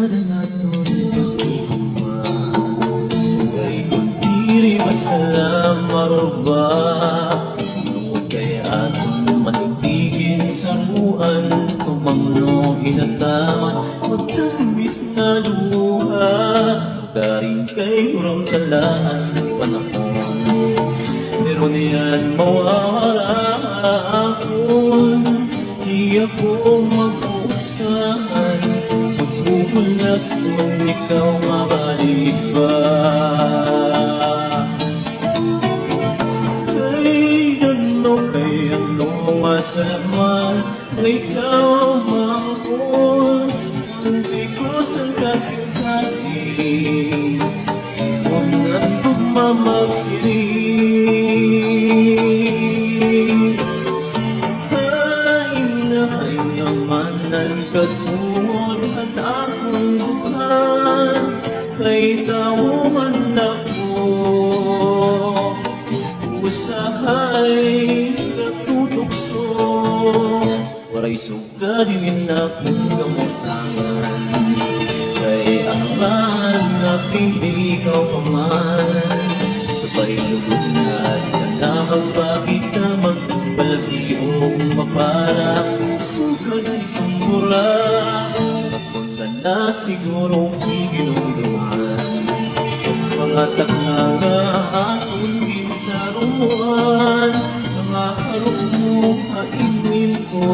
kada naton pag-ihuma kay kung diri masalam maruba tungod kay aton matigigin sa ruan tumangno inataman magtamis na luha garing kay urang talaan panahon meron yan mawawala akon di ako mag-usahan maghuhulat kung ikaw mabalik ba kay ano masama ikaw mahon hindi ko sang kasing-kasing kung nagmamagsiling ay namanan katungod at akong bukan kay tao man ako usahay natutukso waray suga din akong gamutangan kay aman na piniligaw pa man sabay lugod na na magpakita magpalagi o mapara suga na itong mura napunta na siguro iginunduman ang mga taknaga akong ginsaruan mga harap mo kainin ko